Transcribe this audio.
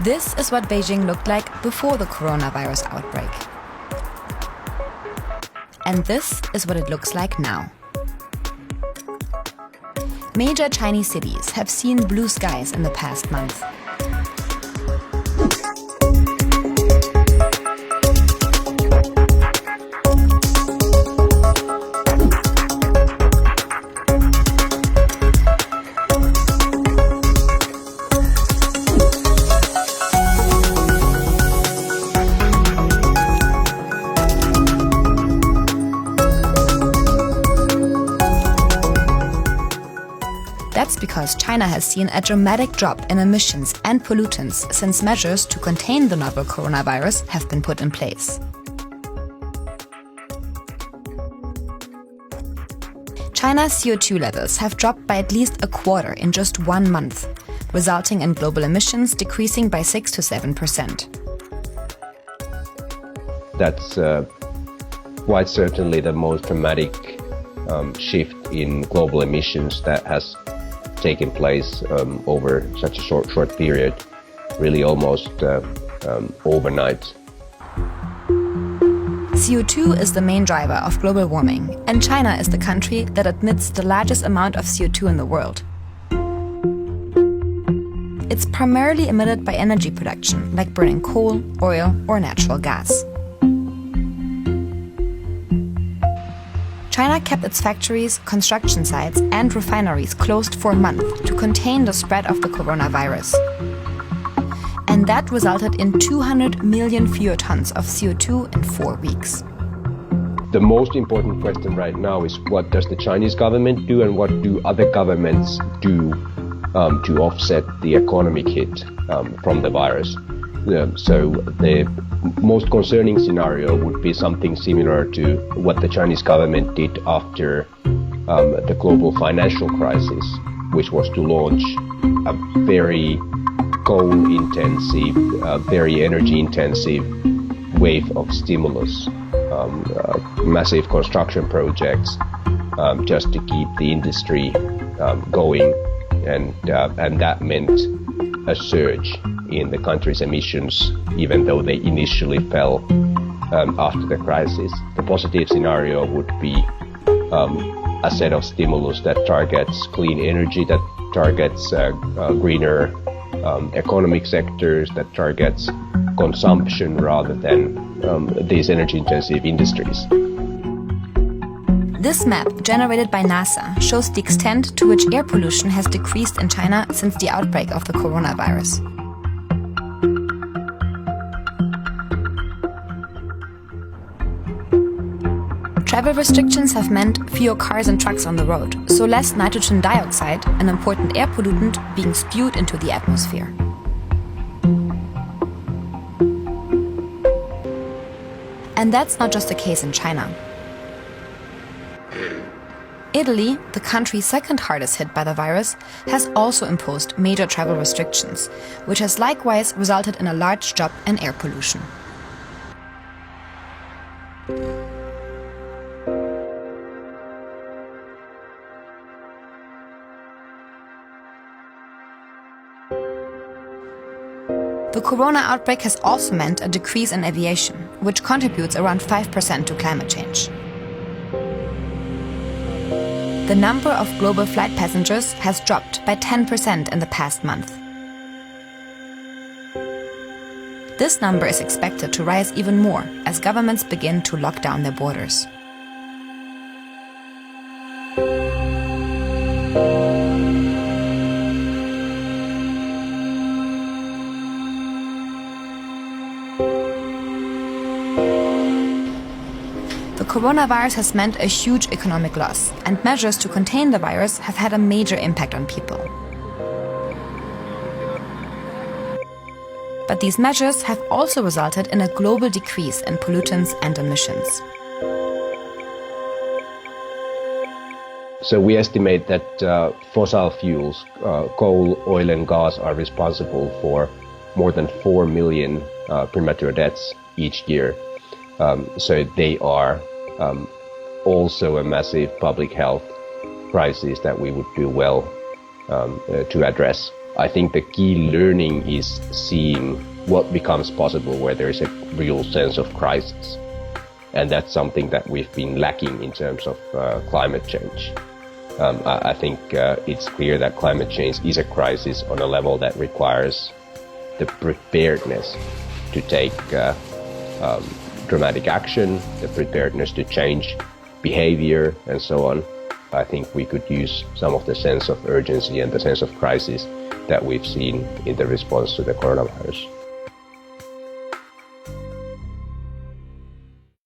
This is what Beijing looked like before the coronavirus outbreak. And this is what it looks like now. Major Chinese cities have seen blue skies in the past month. That's because China has seen a dramatic drop in emissions and pollutants since measures to contain the novel coronavirus have been put in place. China's CO2 levels have dropped by at least a quarter in just 1 month, resulting in global emissions decreasing by 6 to 7%. That's quite certainly the most dramatic shift in global emissions that has taken place over such a short period, really almost overnight. CO2 is the main driver of global warming, and China is the country that emits the largest amount of CO2 in the world. It's primarily emitted by energy production, like burning coal, oil, or natural gas. China kept its factories, construction sites, and refineries closed for a month to contain the spread of the coronavirus. And that resulted in 200 million fewer tons of CO2 in 4 weeks. The most important question right now is what does the Chinese government do and what do other governments do to offset the economic hit from the virus. So the most concerning scenario would be something similar to what the Chinese government did after the global financial crisis, which was to launch a very coal-intensive, very energy-intensive wave of stimulus, massive construction projects, just to keep the industry going, and that meant a surge in the country's emissions, even though they initially fell after the crisis. The positive scenario would be a set of stimulus that targets clean energy, that targets greener economic sectors, that targets consumption rather than these energy-intensive industries. This map, generated by NASA, shows the extent to which air pollution has decreased in China since the outbreak of the coronavirus. Travel restrictions have meant fewer cars and trucks on the road, so less nitrogen dioxide, an important air pollutant, being spewed into the atmosphere. And that's not just the case in China. Italy, the country second hardest hit by the virus, has also imposed major travel restrictions, which has likewise resulted in a large drop in air pollution. The corona outbreak has also meant a decrease in aviation, which contributes around 5% to climate change. The number of global flight passengers has dropped by 10% in the past month. This number is expected to rise even more as governments begin to lock down their borders. The coronavirus has meant a huge economic loss, and measures to contain the virus have had a major impact on people. But these measures have also resulted in a global decrease in pollutants and emissions. So we estimate that fossil fuels, coal, oil and gas are responsible for more than 4 million premature deaths each year. So they are also a massive public health crisis that we would do well to address. I think the key learning is seeing what becomes possible where there is a real sense of crisis. And that's something that we've been lacking in terms of climate change. I think it's clear that climate change is a crisis on a level that requires the preparedness to take dramatic action, the preparedness to change behavior, and so on. I think we could use some of the sense of urgency and the sense of crisis that we've seen in the response to the coronavirus.